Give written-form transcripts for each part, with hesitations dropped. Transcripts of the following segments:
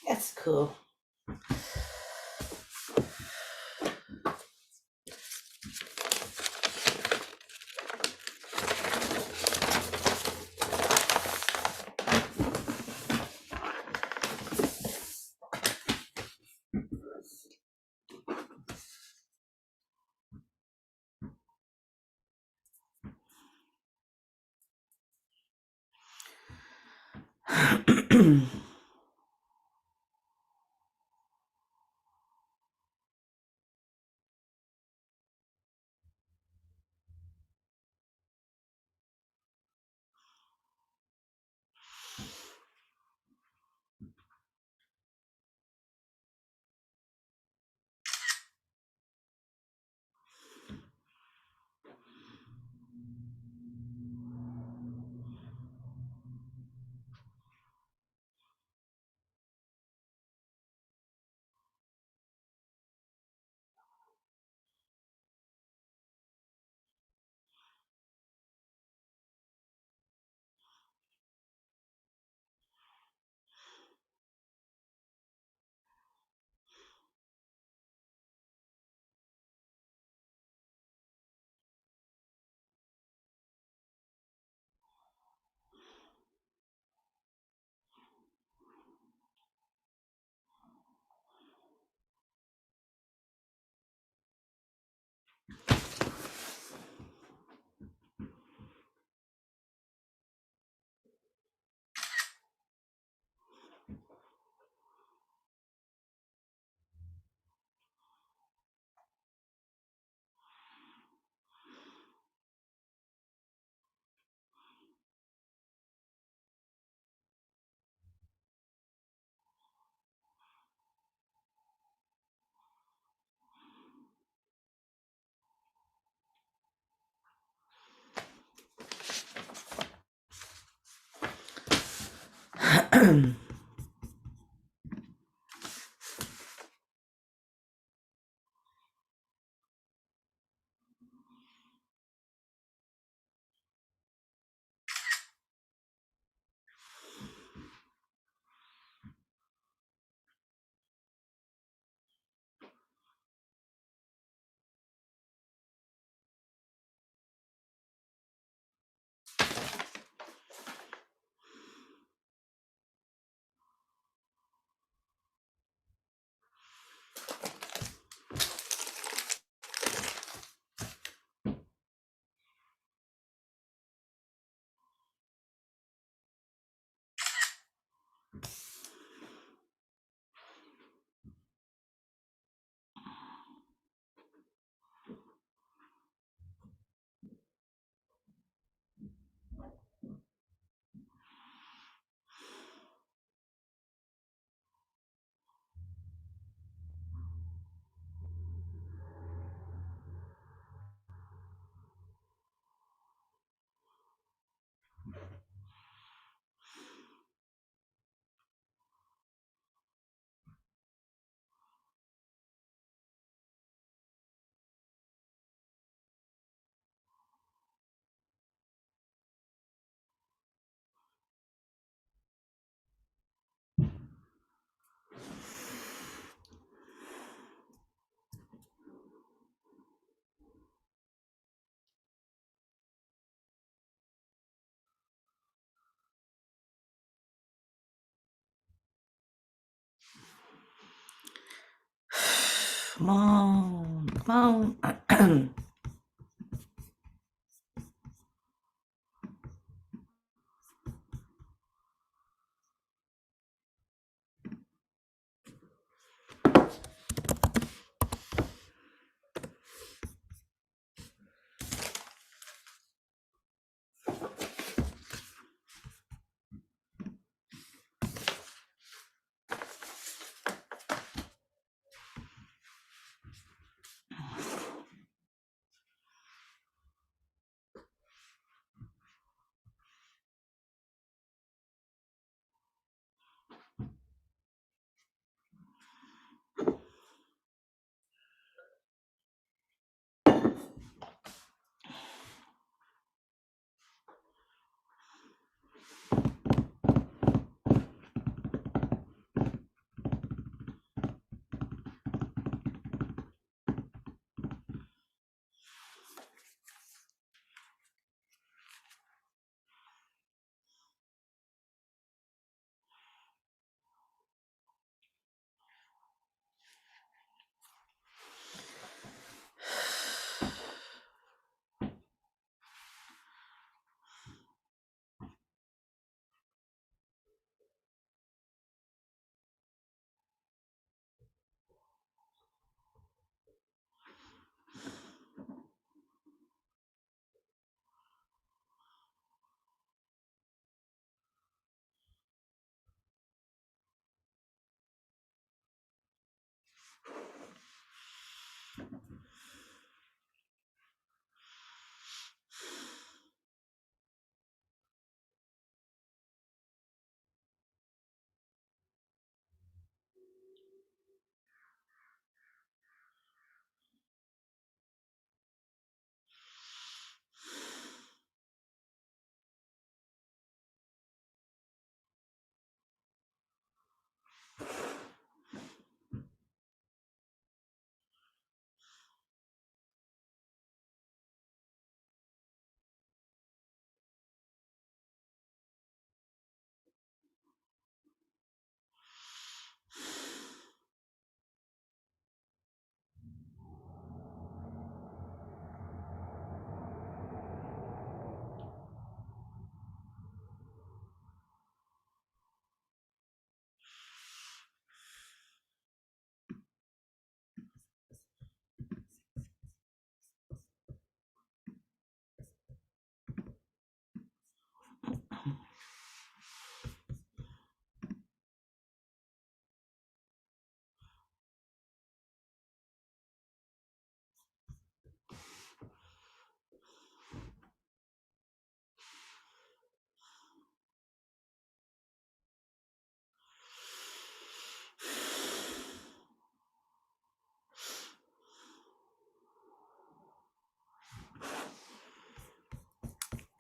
That's cool. Come on, come on.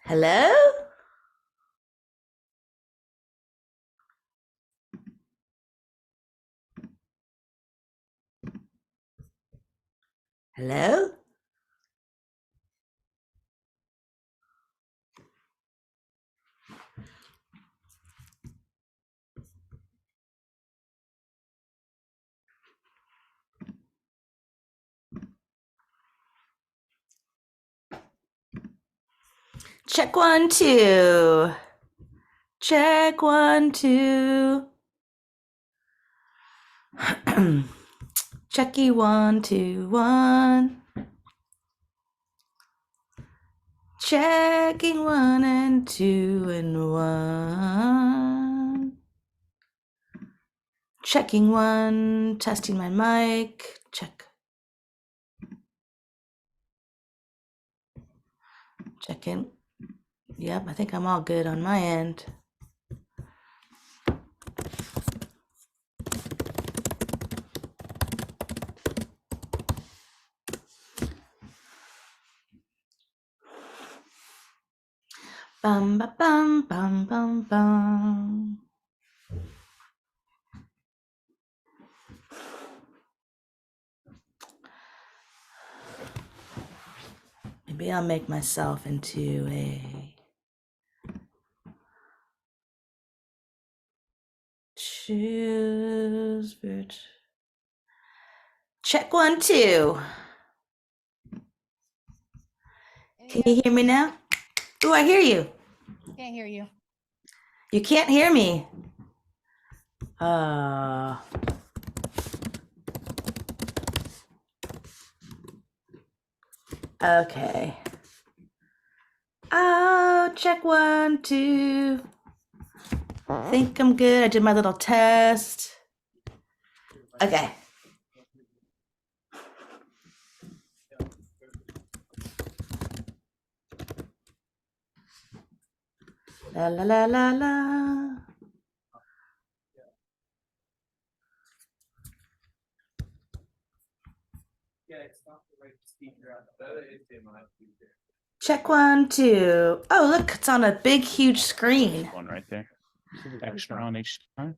Hello? Hello? Check 1, 2. Check 1, 2. Checky 1, 2, 1. Checking 1 and 2 and 1. Checking 1, testing my mic. Check. Checking. Yep, I think I'm all good on my end. Bum ba bum bum bum bum. Maybe I'll make myself into a Check one, two. Can Any you other? hear me now? Ooh, I hear you. Can't hear you. You can't hear me. Uh, okay. Oh, check one, two. Think I'm good. I did my little test. Okay. La la la la la. Check one, two. Oh, look, it's on a big, huge screen. One right there. Extra on each time.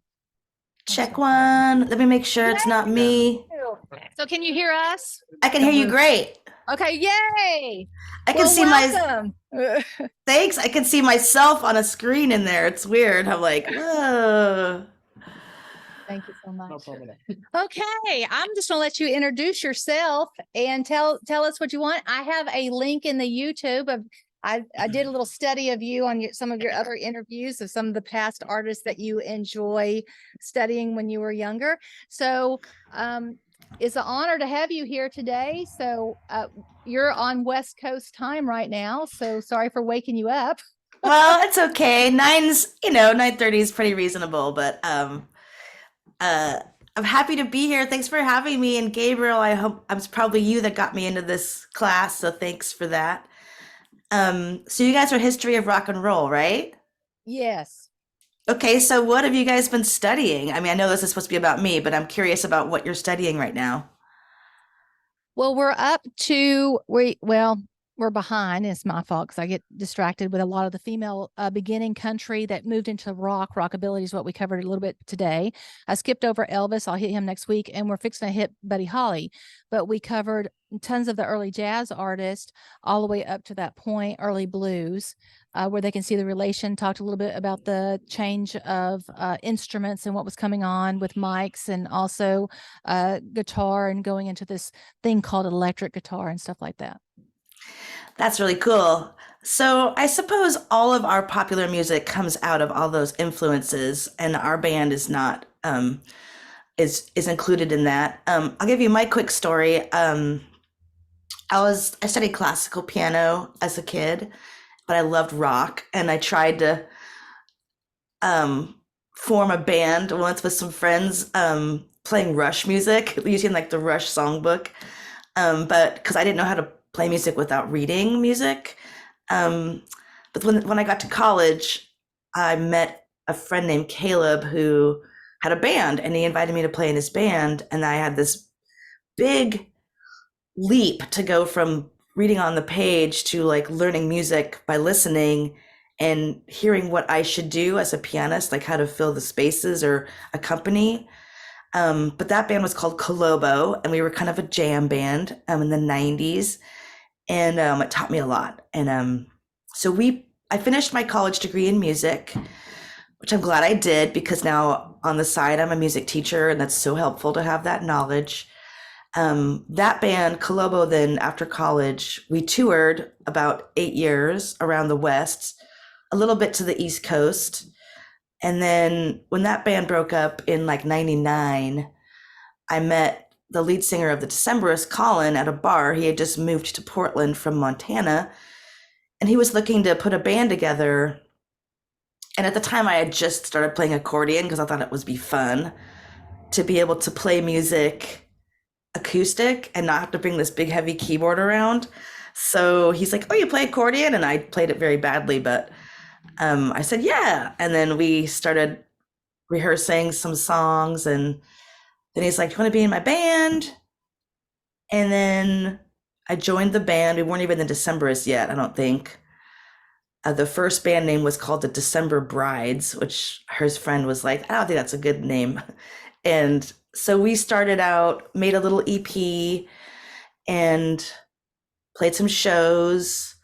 Check one. Let me make sure it's not me. So can you hear us? I can hear you great. Okay, yay! I can Well, see my welcome. thanks. I can see myself on a screen in there. It's weird. I'm like, whoa. Thank you so much. No problem. Okay, I'm just gonna let you introduce yourself and tell us what you want. I have a link in the YouTube of I did a little study of you on some of your other interviews of some of the past artists that you enjoy studying when you were younger. So it's an honor to have you here today. So you're on West Coast time right now. So sorry for waking you up. Well, it's okay. 9:30 is pretty reasonable, but I'm happy to be here. Thanks for having me. And Gabriel, I hope it's probably you that got me into this class, so thanks for that. So you guys are history of rock and roll, right? Yes. Okay, so what have you guys been studying? I mean, I know this is supposed to be about me, but I'm curious about what you're studying right now. Well, we're behind. It's my fault because I get distracted with a lot of the female beginning country that moved into rockabilly is what we covered a little bit today. I skipped over Elvis. I'll hit him next week, and we're fixing to hit Buddy Holly. But we covered tons of the early jazz artists all the way up to that point, early blues. Where they can see the relation, talked a little bit about the change of instruments and what was coming on with mics and also guitar and going into this thing called electric guitar and stuff like that. That's really cool. So I suppose all of our popular music comes out of all those influences, and our band is not is included in that. I'll give you my quick story. I studied classical piano as a kid, but I loved rock, and I tried to um, form a band once with some friends, playing Rush music using like the Rush songbook. But because I didn't know how to play music without reading music. Um, but when I got to college, I met a friend named Caleb who had a band, and he invited me to play in his band. And I had this big leap to go from reading on the page to like learning music by listening and hearing what I should do as a pianist, like how to fill the spaces or accompany. But that band was called Colobo, and we were kind of a jam band in the 90s. And it taught me a lot. And I finished my college degree in music, which I'm glad I did because now on the side, I'm a music teacher, and that's so helpful to have that knowledge. That band, Colobo, then after college, we toured about 8 years around the West, a little bit to the East Coast. And then when that band broke up in like 99, I met the lead singer of the Decemberists, Colin, at a bar. He had just moved to Portland from Montana, and he was looking to put a band together. And at the time, I had just started playing accordion because I thought it would be fun to be able to play music acoustic and not have to bring this big heavy keyboard around. So he's like, "Oh, you play accordion?" And I played it very badly, but I said, "Yeah." And then we started rehearsing some songs, and then he's like, "Do you want to be in my band?" And then I joined the band. We weren't even the Decemberists yet, I don't think. The first band name was called the December Brides, which his friend was like, "I don't think that's a good name." And so we started out, made a little EP, and played some shows.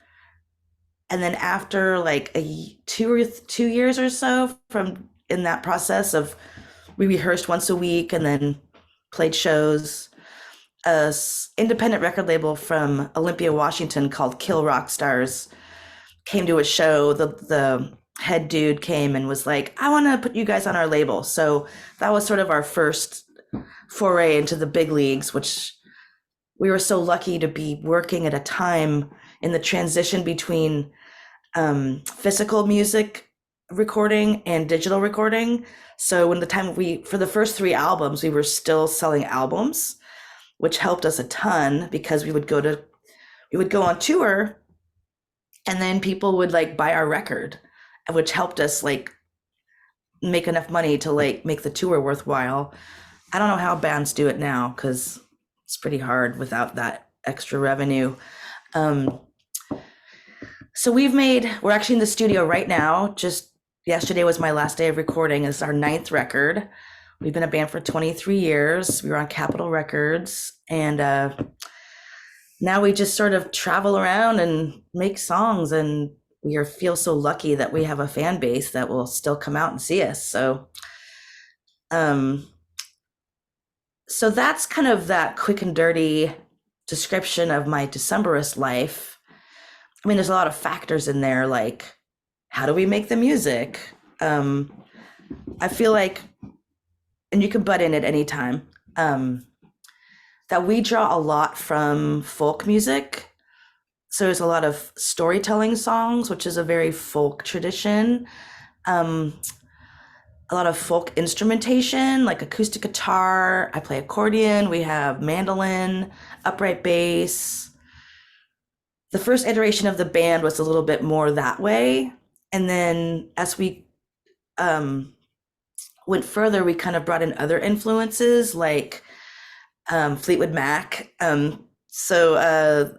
And then after like 2 years or so from in that process of we rehearsed once a week and then played shows, independent record label from Olympia, Washington called Kill Rock Stars came to a show. The head dude came and was like, I want to put you guys on our label. So that was sort of our first foray into the big leagues, which we were so lucky to be working at a time in the transition between physical music recording and digital recording. So when the time for the first 3 albums, we were still selling albums, which helped us a ton because we would go on tour and then people would like buy our record, which helped us like make enough money to like make the tour worthwhile. I don't know how bands do it now because it's pretty hard without that extra revenue. So we're actually in the studio right now. Just yesterday was my last day of recording. It's our 9th record. We've been a band for 23 years. We were on Capitol Records, and now we just sort of travel around and make songs, and feel so lucky that we have a fan base that will still come out and see us. So that's kind of that quick and dirty description of my Decemberist life. I mean, there's a lot of factors in there, like how do we make the music? I feel like, and you can butt in at any time, that we draw a lot from folk music. So there's a lot of storytelling songs, which is a very folk tradition. A lot of folk instrumentation, like acoustic guitar. I play accordion. We have mandolin, upright bass. The first iteration of the band was a little bit more that way. And then as we went further, we kind of brought in other influences like Fleetwood Mac. So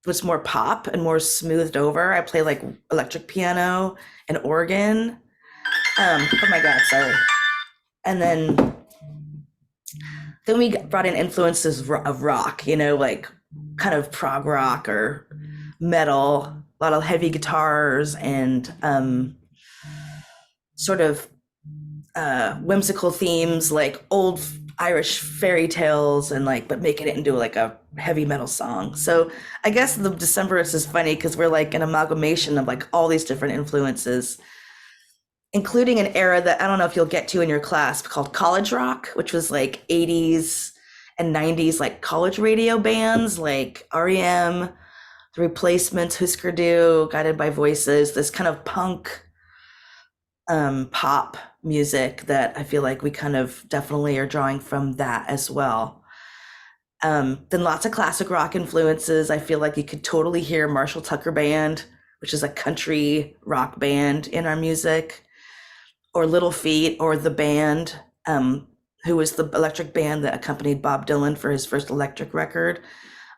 was more pop and more smoothed over. I play like electric piano and organ. Oh my God, sorry. And then we brought in influences of rock, like kind of prog rock or metal, a lot of heavy guitars and sort of whimsical themes like old Irish fairy tales and but making it into like a heavy metal song. So I guess the Decemberists is funny because we're like an amalgamation of like all these different influences, including an era that I don't know if you'll get to in your class called college rock, which was like 80s and 90s, like college radio bands like REM, The Replacements, Husker Du, Guided by Voices, this kind of punk pop music that I feel like we kind of definitely are drawing from that as well. Then lots of classic rock influences. I feel like you could totally hear Marshall Tucker Band, which is a country rock band in our music, or Little Feat, or The Band, who was the electric band that accompanied Bob Dylan for his first electric record.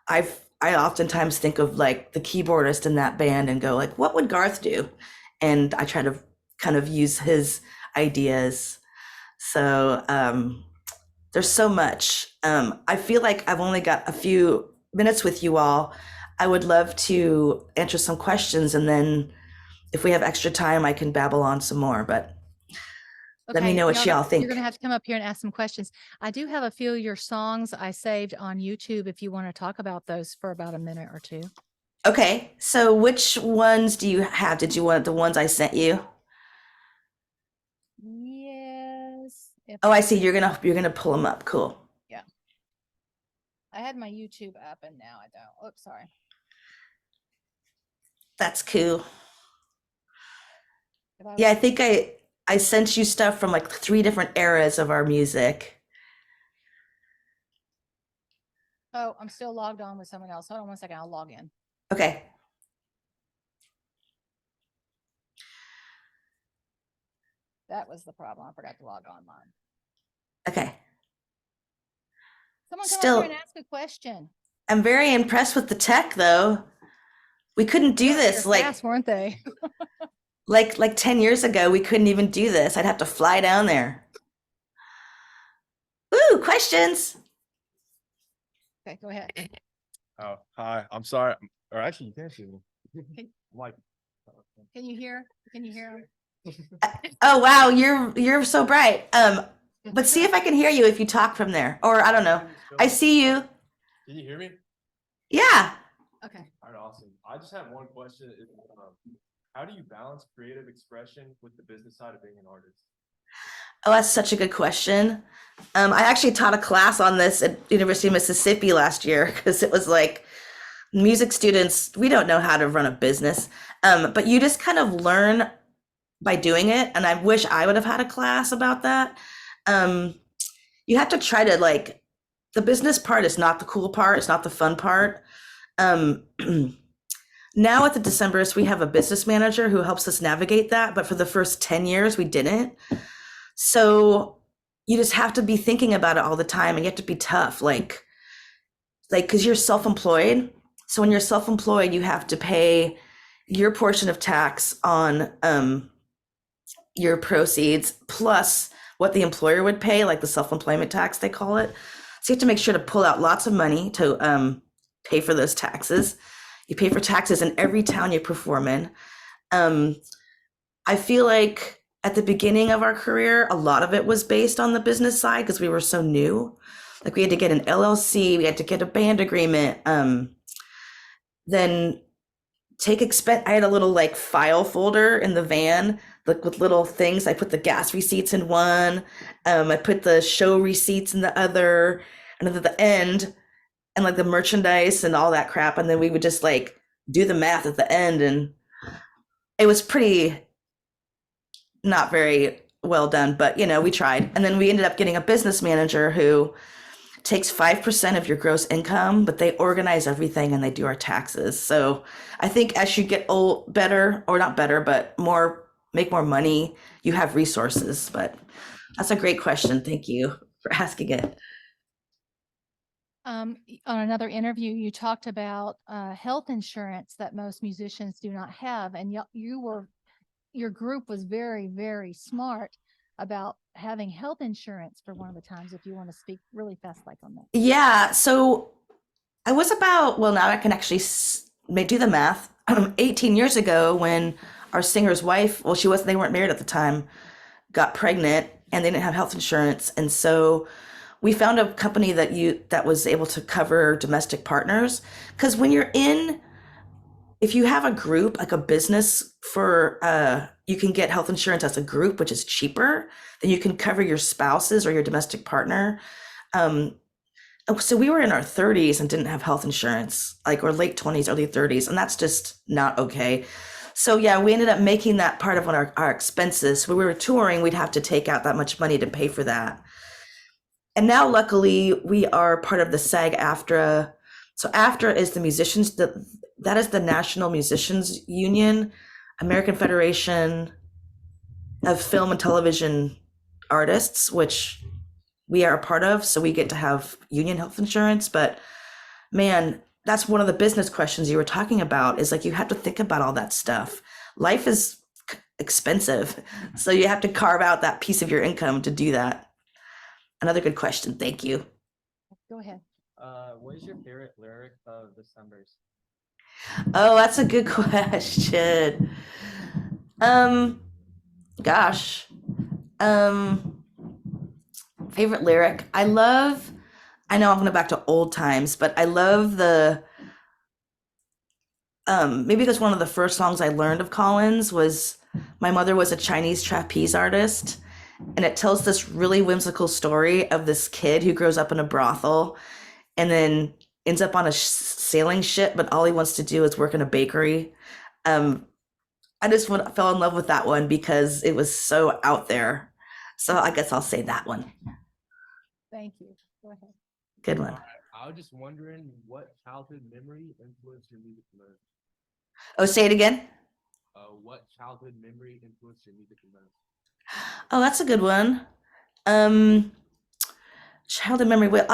I oftentimes think of like the keyboardist in that band and go like, what would Garth do? And I try to kind of use his ideas. So there's so much. I feel like I've only got a few minutes with you all. I would love to answer some questions, and then if we have extra time, I can babble on some more, but let me know what y'all think. You're going to have to come up here and ask some questions. I do have a few of your songs I saved on YouTube if you want to talk about those for about a minute or two. Okay, so which ones do you have? Did you want the ones I sent you? Yes. Oh, I see. You're gonna pull them up. Cool. Yeah. I had my YouTube up and now I don't. Oops, sorry. That's cool. Yeah, I think I sent you stuff from like 3 different eras of our music. Oh, I'm still logged on with someone else. Hold on one second. I'll log in. Okay. That was the problem. I forgot to log online. Okay. Someone come up here and ask a question. I'm very impressed with the tech, though. We couldn't do this like fast, weren't they? like 10 years ago. We couldn't even do this. I'd have to fly down there. Ooh, questions. Okay, go ahead. Oh, hi. I'm sorry. Or actually, you can see me. Like, Can you hear? Can you hear him? Oh wow, you're so bright. But see if I can hear you if you talk from there. Or I don't know. I see you. Can you hear me? Yeah. Okay. All right, awesome. I just have one question. How do you balance creative expression with the business side of being an artist? Oh, that's such a good question. I actually taught a class on this at University of Mississippi last year because it was like music students, we don't know how to run a business. But you just kind of learn by doing it. And I wish I would have had a class about that. Um, you have to try to like, the business part is not the cool part. It's not the fun part. Um, now at the Decemberists, we have a business manager who helps us navigate that. But for the first 10 years, we didn't. So you just have to be thinking about it all the time and you have to be tough. Because you're self-employed. So when you're self-employed, you have to pay your portion of tax on your proceeds plus what the employer would pay, like the self-employment tax, they call it. So you have to make sure to pull out lots of money to pay for those taxes. You pay for taxes in every town you perform in. I feel like at the beginning of our career, a lot of it was based on the business side because we were so new. Like we had to get an LLC, we had to get a band agreement. Then take expense. I had a little like file folder in the van, like with little things. I put the gas receipts in one. I put the show receipts in the other, and then at the end, and like the merchandise and all that crap. And then we would just like do the math at the end, and it was pretty not very well done, but you know, we tried. And then we ended up getting a business manager who takes 5% of your gross income, but they organize everything and they do our taxes. So I think as you get old, better, or not better, but make more money, you have resources. But that's a great question. Thank you for asking it. On another interview, you talked about health insurance that most musicians do not have, and your group was very, very smart about having health insurance for one of the times. If you want to speak really fast, like on that. Yeah. So I was about, well, now I can actually do the math. 18 years ago, when our singer's wife, well, they weren't married at the time, got pregnant and they didn't have health insurance. And so we found a company that was able to cover domestic partners. Because if you have a group, like a business you can get health insurance as a group, which is cheaper than you can cover your spouses or your domestic partner. So we were in our 30s and didn't have health insurance, or late 20s, early 30s, and that's just not okay. So yeah, we ended up making that part of our expenses. When we were touring, we'd have to take out that much money to pay for that. And now, luckily, we are part of the SAG-AFTRA. So AFTRA is that is the National Musicians Union, American Federation of Film and Television Artists, which we are a part of. So we get to have union health insurance. But man, that's one of the business questions you were talking about, is like you have to think about all that stuff. Life is expensive. So you have to carve out that piece of your income to do that. Another good question. Thank you. Go ahead. What is your favorite lyric of December's? Oh, that's a good question. Gosh. Favorite lyric. I know I'm going back to old times, but I love maybe that's one of the first songs I learned of Collins was my mother was a Chinese trapeze artist. And it tells this really whimsical story of this kid who grows up in a brothel and then ends up on a sailing ship, but all he wants to do is work in a bakery. I just fell in love with that one because it was so out there. So I guess I'll say that one. Thank you. Go ahead. Good one. I was just wondering what childhood memory influenced your music the most? Oh, say it again. What childhood memory influenced your music the most? Oh, that's a good one. Childhood memory. Well,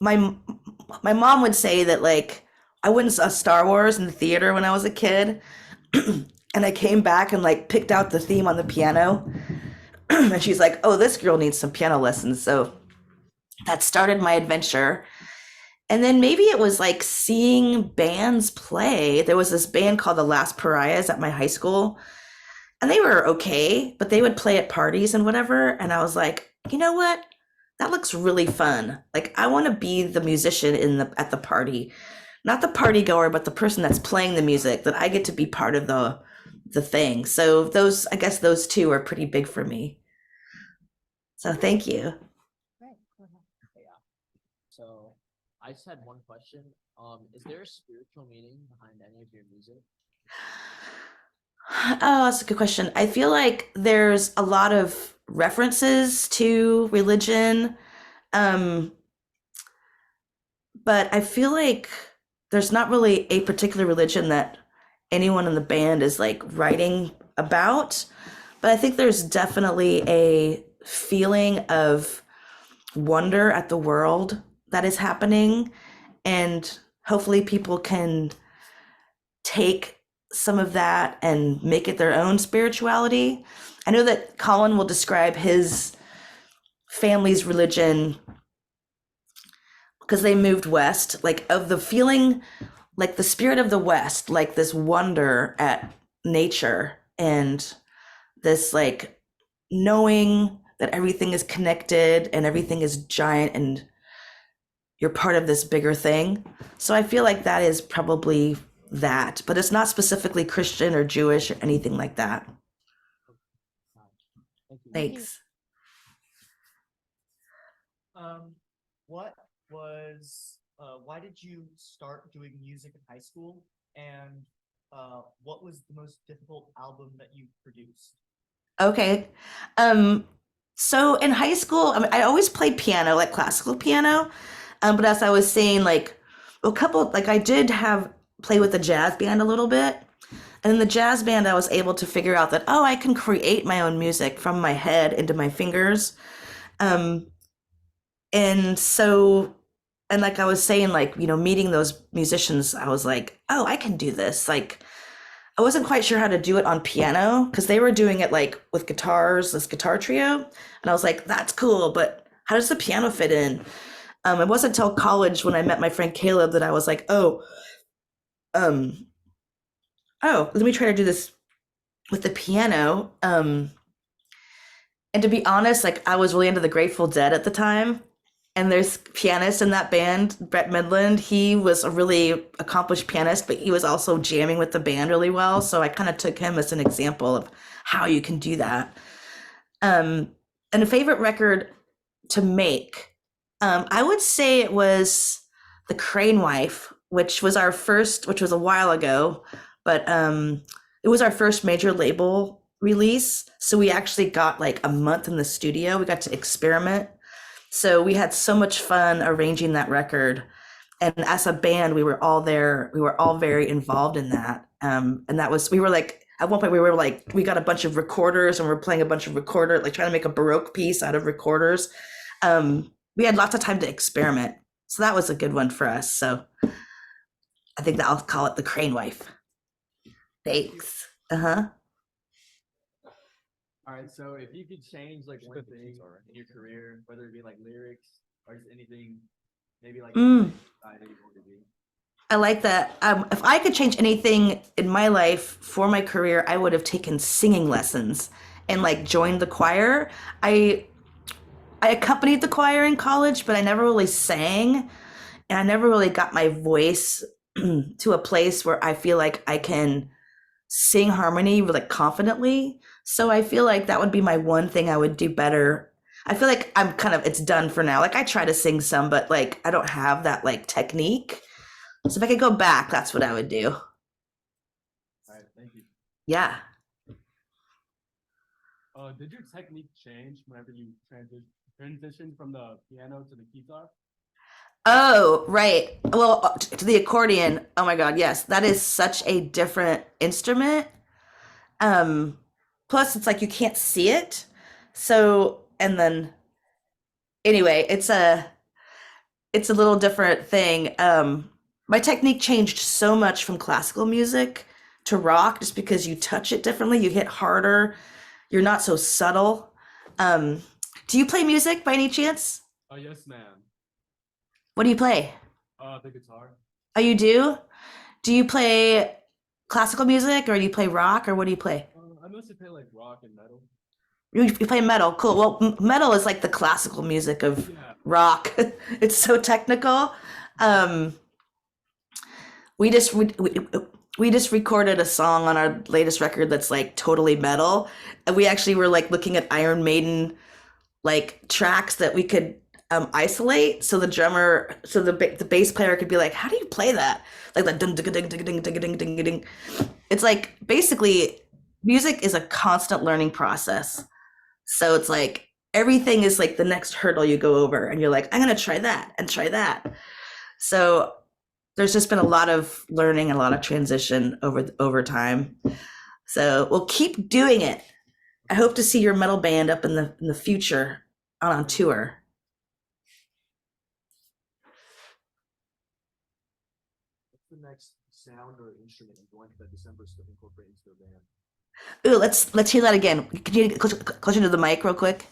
my mom would say that like I went and saw Star Wars in the theater when I was a kid, and I came back and like picked out the theme on the piano, and she's like, "Oh, this girl needs some piano lessons." So that started my adventure. And then maybe it was like seeing bands play. There was this band called the Last Pariahs at my high school. And they were okay, but they would play at parties and whatever. And I was like, you know what? that looks really fun. Like I want to be the musician in the at the party, not the party goer, but the person that's playing the music. That I get to be part of the thing. So those, I guess, those two are pretty big for me. So thank you. Right. Go ahead. Yeah. So I just had one question. Is there a spiritual meaning behind any of your music? Oh, that's a good question. I feel like there's a lot of references to religion, um, but I feel like there's not really a particular religion that anyone in the band is like writing about. But I think there's definitely a feeling of wonder at the world that is happening, and hopefully people can take some of that and make it their own spirituality. I know that Colin will describe his family's religion because they moved west, like of the feeling, like the spirit of the West, like this wonder at nature and this like knowing that everything is connected and everything is giant and you're part of this bigger thing. So I feel like that is probably that, but it's not specifically Christian or Jewish or anything like that. Thank you. Thanks. What was, why did you start doing music in high school? And what was the most difficult album that you produced? Okay. So in high school, I mean, I always played piano, like classical piano. But as I was saying, like a couple, like I did have play with the jazz band a little bit. And in the jazz band, I was able to figure out that, oh, I can create my own music from my head into my fingers. Um, and so, and like I was saying, like, you know, meeting those musicians, I was like, oh, I can do this. Like, I wasn't quite sure how to do it on piano because they were doing it like with guitars, this guitar trio. And I was like, that's cool, but how does the piano fit in? It wasn't until college when I met my friend Caleb that I was like, um, oh, let me try to do this with the piano. And to be honest, like I was really into the Grateful Dead at the time. And there's pianist in that band, Brett Midland. He was a really accomplished pianist, but he was also jamming with the band really well. So I kind of took him as an example of how you can do that. And a favorite record to make, I would say it was The Crane Wife, which was our first, which was a while ago, but it was our first major label release. So we actually got like a month in the studio. We got to experiment. So we had so much fun arranging that record. And as a band, we were all there. We were all very involved in that. And that was, we were like, at one point we were like, we got a bunch of recorders and we're playing a bunch of recorder, like trying to make a Baroque piece out of recorders. We had lots of time to experiment. So that was a good one for us. So I think that I'll call it The Crane Wife. Thanks. Uh-huh. All right, so if you could change like one thing in your career, whether it be like lyrics or just anything, maybe like Mm. society you want to be. I like that. If I could change anything in my life for my career, I would have taken singing lessons and like joined the choir. I accompanied the choir in college, but I never really sang, and I never really got my voice to a place where I feel like I can sing harmony like confidently. So I feel like that would be my one thing I would do better. I feel like I'm kind of, it's done for now. Like I try to sing some, but like I don't have that like technique. So if I could go back, that's what I would do. All right, thank you. Yeah. Did your technique change whenever you transitioned from the piano to the guitar? Oh, right. Well, to the accordion. Oh my God, yes. That is such a different instrument. Plus it's like you can't see it. So, and then anyway, it's a little different thing. My technique changed so much from classical music to rock just because you touch it differently, you hit harder, you're not so subtle. Do you play music by any chance? Yes, ma'am. What do you play? The guitar. Oh, you do? Do you play classical music or do you play rock or what do you play? I mostly play like rock and metal. You play metal, cool. Well, metal is like the classical music of Yeah. rock. It's so technical. Um, we just we just recorded a song on our latest record that's like totally metal, and we actually were like looking at Iron Maiden like tracks that we could isolate, so the drummer, so the bass player could be like, "How do you play that?" Like the ding ding ding ding ding ding ding ding. It's like basically music is a constant learning process. So it's like everything is like the next hurdle you go over, and you're like, I'm gonna try that and try that. So there's just been a lot of learning and a lot of transition over time. So we'll keep doing it. I hope to see your metal band up in the future on tour. What's the next sound or instrument you want the December to incorporate into their band? Ooh, let's hear that again. Can you get closer to the mic real quick?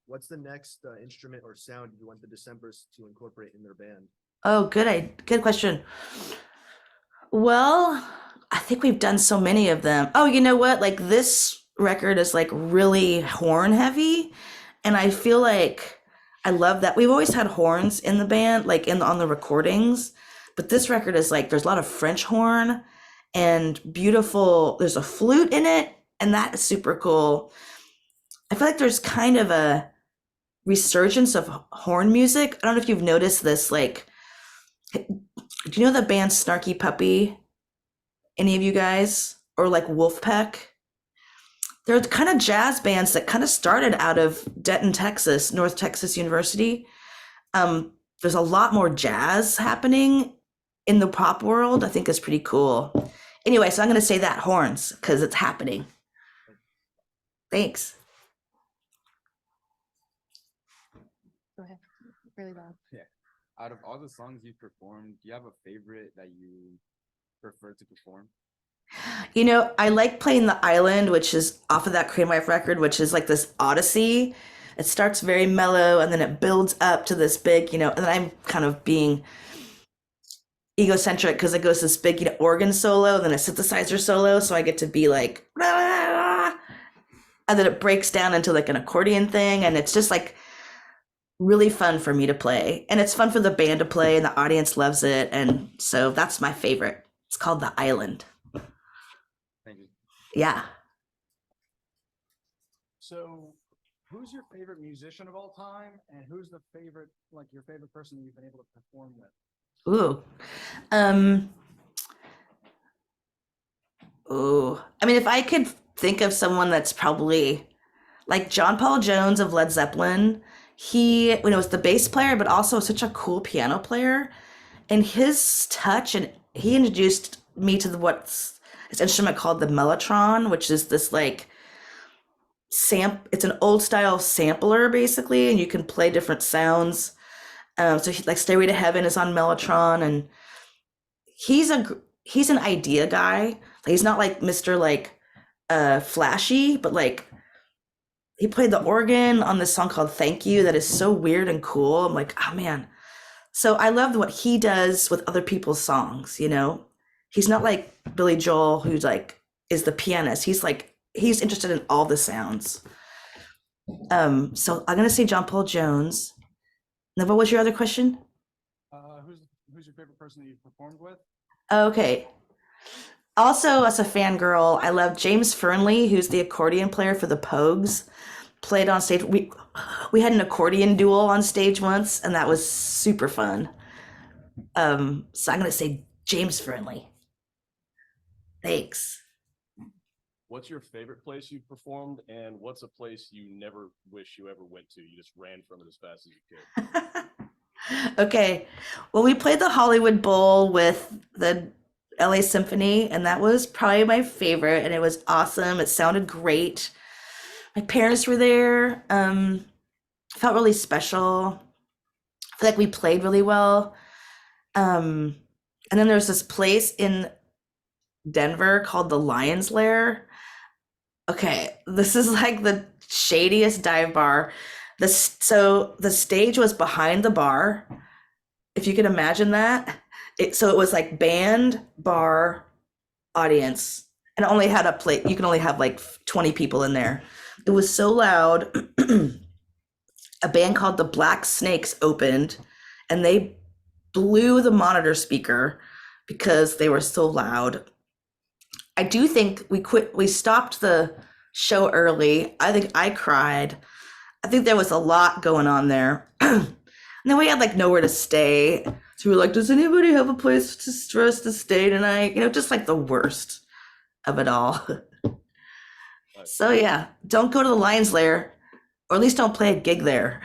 What's the next instrument or sound you want the Decembers to incorporate in their band? Oh, good question. Well, I think we've done so many of them. Oh, you know what? Like this record is like really horn heavy, and I feel like I love that. We've always had horns in the band, like on the recordings, but this record is like there's a lot of French horn and beautiful. There's a flute in it, and that is super cool. I feel like there's kind of a resurgence of horn music. I don't know if you've noticed this, like, do you know the band Snarky Puppy? Any of you guys? Or like Wolfpack? They're the kind of jazz bands that kind of started out of Denton, Texas, North Texas University. There's a lot more jazz happening in the pop world. I think is pretty cool. Anyway, so I'm going to say that horns because it's happening. Thanks. Go ahead. Really loud. Out of all the songs you've performed, do you have a favorite that you prefer to perform? You know, I like playing The Island, which is off of that Cream Wife record, which is like this odyssey. It starts very mellow and then it builds up to this big, and then I'm kind of being egocentric because it goes this big, organ solo, and then a synthesizer solo. So I get to be like, "Rah!" And then it breaks down into like an accordion thing. And it's just like really fun for me to play. And it's fun for the band to play, and the audience loves it. And so that's my favorite. It's called The Island. Thank you. Yeah. So, who's your favorite musician of all time, and who's your favorite person that you've been able to perform with? Ooh. I mean, if I could think of someone that's probably like John Paul Jones of Led Zeppelin, he, was the bass player, but also such a cool piano player. And his touch, and he introduced me to what's this instrument called the mellotron, which is this like it's an old style sampler basically, and you can play different sounds. So like Stairway to Heaven is on mellotron, and he's an idea guy. Like, he's not like Mr. like flashy, but like he played the organ on this song called Thank You that is so weird and cool. I'm like, oh man. So I love what he does with other people's songs, He's not like Billy Joel, who's like is the pianist. He's interested in all the sounds. So I'm gonna say John Paul Jones. Now, what was your other question? Who's your favorite person that you've performed with? Okay. Also, as a fangirl, I love James Fernley, who's the accordion player for the Pogues. Played on stage. We had an accordion duel on stage once, and that was super fun. So I'm gonna say James Fernley. Thanks. What's your favorite place you've performed, and what's a place you never wish you ever went to? You just ran from it as fast as you could. Okay. Well, we played the Hollywood Bowl with the LA Symphony, and that was probably my favorite, and it was awesome. It sounded great. My parents were there. Felt really special. I feel like we played really well. And then there's this place in Denver called the Lion's Lair. Okay, this is like the shadiest dive bar. So the stage was behind the bar, if you can imagine that. So it was like band, bar, audience, and it only had a plate. You can only have like 20 people in there. It was so loud. A band called the Black Snakes opened, and they blew the monitor speaker because they were so loud. I do think we stopped the show early. I think I cried. I think there was a lot going on there. And then we had like nowhere to stay. So we were like, does anybody have a place for us to stay tonight? Just like the worst of it all. So yeah, don't go to the Lion's Lair, or at least don't play a gig there.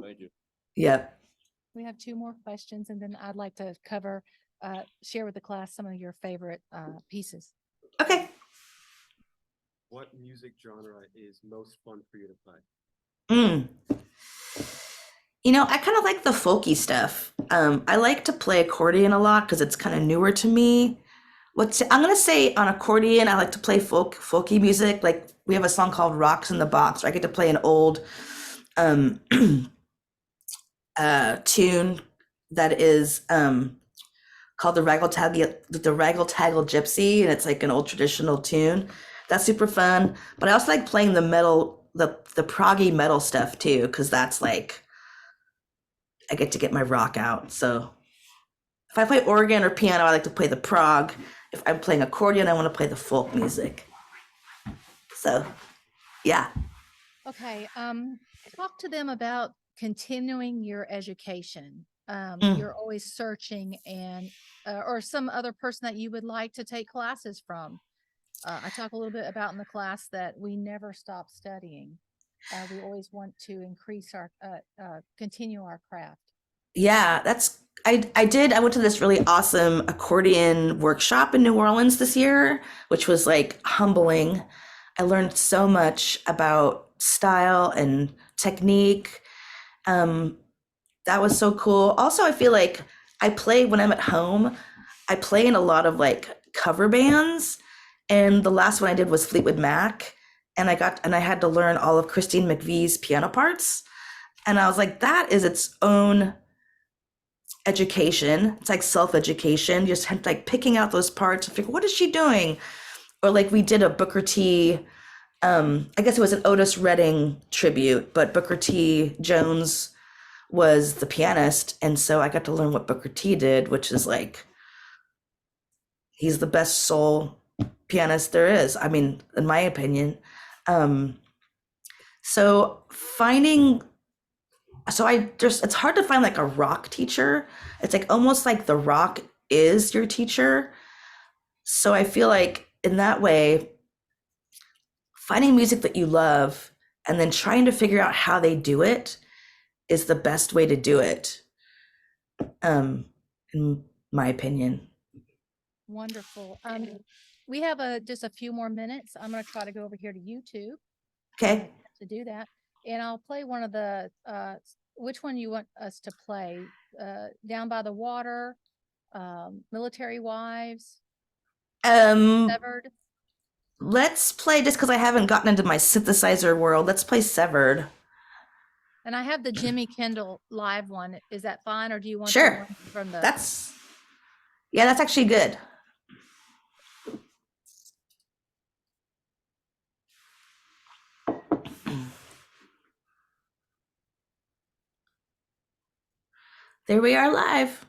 Thank you. Yep. We have two more questions, and then I'd like to share with the class some of your favorite pieces. Okay. What music genre is most fun for you to play? I kind of like the folky stuff. I like to play accordion a lot because it's kind of newer to me. I'm gonna say on accordion, I like to play folky music. Like we have a song called "Rocks in the Box," where I get to play an old tune that is called the Raggle-Taggle Gypsy, and it's like an old traditional tune. That's super fun. But I also like playing the metal, the proggy metal stuff too, because that's like I get to get my rock out. So if I play organ or piano, I like to play the prog. If I'm playing accordion, I want to play the folk music. So, yeah. Okay. Talk to them about continuing your education. You're always searching or some other person that you would like to take classes from. I talk a little bit about in the class that we never stop studying. We always want to continue our craft. Yeah, I went to this really awesome accordion workshop in New Orleans this year, which was like humbling. I learned so much about style and technique. That was so cool. Also, I feel like when I'm at home, I play in a lot of like cover bands. And the last one I did was Fleetwood Mac. And I had to learn all of Christine McVie's piano parts. And I was like, that is its own education. It's like self-education, just like picking out those parts and figure, what is she doing? Or like we did a Booker T, I guess it was an Otis Redding tribute, but Booker T Jones was the pianist. And so I got to learn what Booker T did, which is like, he's the best soul pianist there is. I mean, in my opinion. It's hard to find like a rock teacher. It's like almost like the rock is your teacher. So I feel like in that way, finding music that you love and then trying to figure out how they do it is the best way to do it, in my opinion. Wonderful. We have just a few more minutes. I'm going to try to go over here to YouTube. Okay. To do that. And I'll play one of the, which one you want us to play? Down by the Water, Military Wives, Severed. Let's play, just because I haven't gotten into my synthesizer world, let's play Severed. And I have the Jimmy Kendall live one. Is that fine, or do you want Sure. the one from the? That's actually good. There we are live.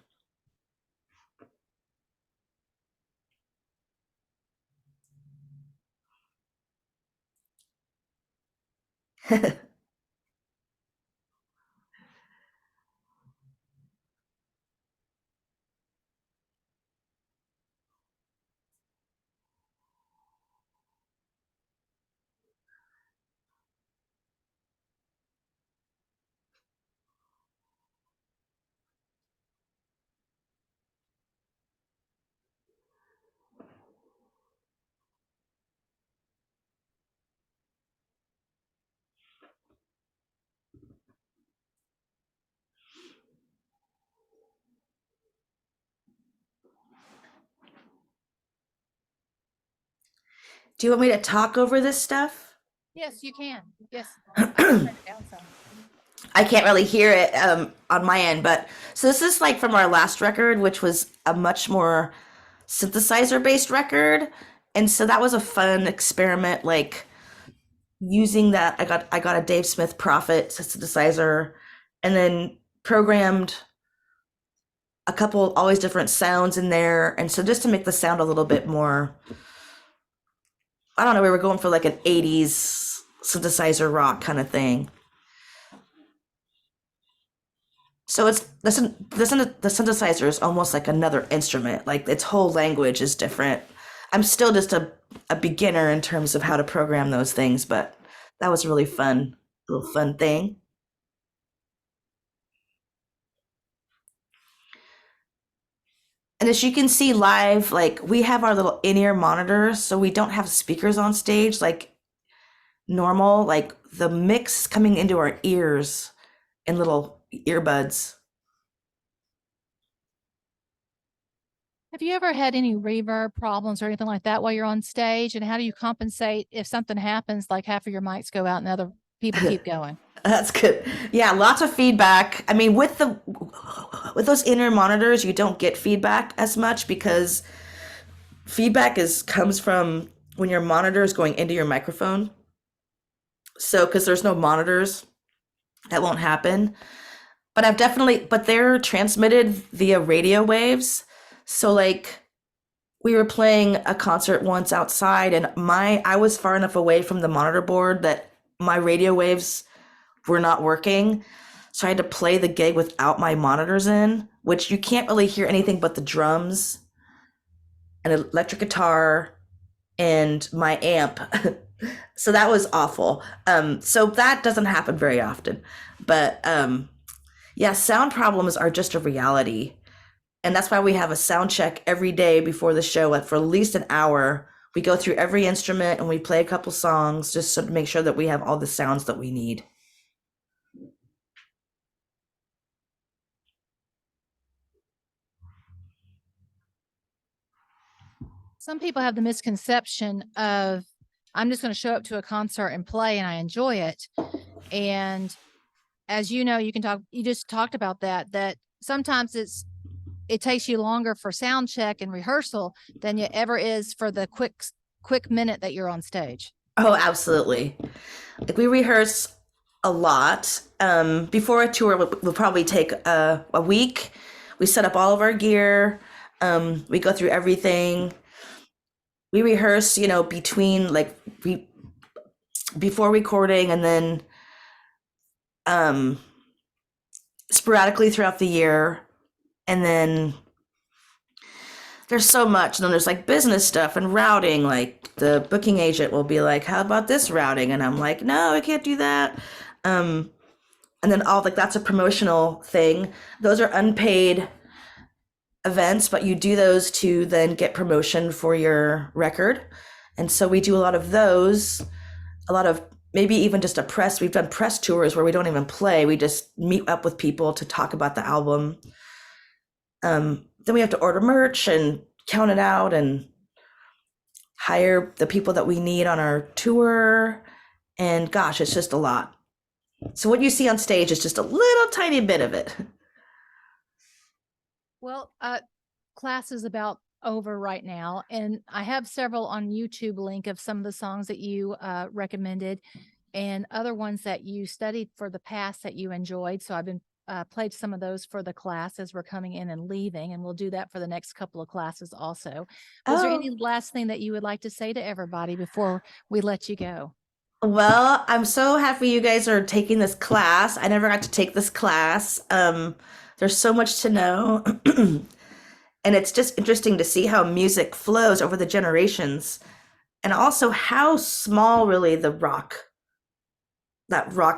Do you want me to talk over this stuff? Yes, you can. Yes. I can turn it down some. I can't really hear it on my end, but so this is like from our last record, which was a much more synthesizer based record. And so that was a fun experiment. Like using that, I got a Dave Smith Prophet synthesizer, and then programmed a couple always different sounds in there, and so just to make the sound a little bit more, I don't know, we were going for like an 80s synthesizer rock kind of thing. So it's the synthesizer is almost like another instrument. Like its whole language is different. I'm still just a beginner in terms of how to program those things, but that was a really fun, little fun thing. And as you can see live, like we have our little in-ear monitors, so we don't have speakers on stage like normal. Like the mix coming into our ears in little earbuds. Have you ever had any reverb problems or anything like that while you're on stage? And how do you compensate if something happens, like half of your mics go out and other people keep going? That's good. Yeah, lots of feedback. I mean, with those inner monitors, you don't get feedback as much because feedback comes from when your monitor is going into your microphone. So, because there's no monitors, that won't happen. But but they're transmitted via radio waves. So, like, we were playing a concert once outside, and I was far enough away from the monitor board that my radio waves were not working. So I had to play the gig without my monitors in, which you can't really hear anything but the drums, an electric guitar, and my amp. So that was awful. So that doesn't happen very often. But yeah, sound problems are just a reality. And that's why we have a sound check every day before the show for at least an hour. We go through every instrument and we play a couple songs just to make sure that we have all the sounds that we need. Some people have the misconception of, I'm just going to show up to a concert and play and I enjoy it. And as you know, you just talked about that sometimes it takes you longer for sound check and rehearsal than it ever is for the quick minute that you're on stage. Oh, absolutely. Like we rehearse a lot. Before a tour, we'll probably take a week. We set up all of our gear. We go through everything. We rehearse, between before recording and then sporadically throughout the year. And then there's so much. And then there's like business stuff and routing. Like the booking agent will be like, how about this routing? And I'm like, no, I can't do that. And then that's a promotional thing. Those are unpaid events, but you do those to then get promotion for your record. And so we do a lot of those, a lot of maybe even just we've done press tours where we don't even play. We just meet up with people to talk about the album. Then we have to order merch and count it out and hire the people that we need on our tour. And gosh, it's just a lot. So what you see on stage is just a little tiny bit of it. Well, class is about over right now, and I have several on YouTube link of some of the songs that you recommended and other ones that you studied for the past that you enjoyed. So I've been played some of those for the class as we're coming in and leaving, and we'll do that for the next couple of classes also. Was there any last thing that you would like to say to everybody before we let you go? Well, I'm so happy you guys are taking this class. I never got to take this class. There's so much to know. And it's just interesting to see how music flows over the generations and also how small really that rock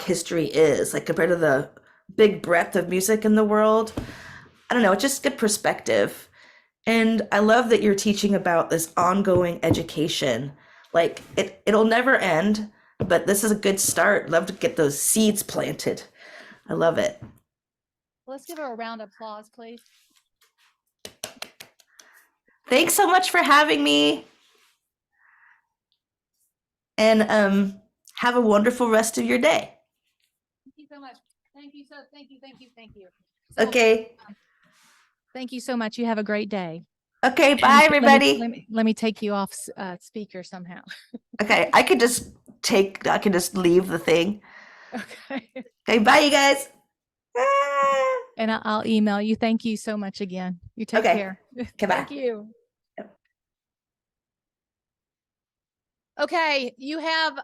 history is, like compared to the big breadth of music in the world. I don't know, it's just good perspective. And I love that you're teaching about this ongoing education. Like it'll never end, but this is a good start. Love to get those seeds planted. I love it. Let's give her a round of applause, please. Thanks so much for having me. And have a wonderful rest of your day. Thank you so much. Thank you. So, okay. Thank you so much. You have a great day. Okay, bye everybody. Let me take you off speaker somehow. Okay, I could just I can just leave the thing. Okay. Okay, bye, you guys. Ah. And I'll email you. Thank you so much again. You take Okay. care. Okay, bye. Thank you. Okay, you have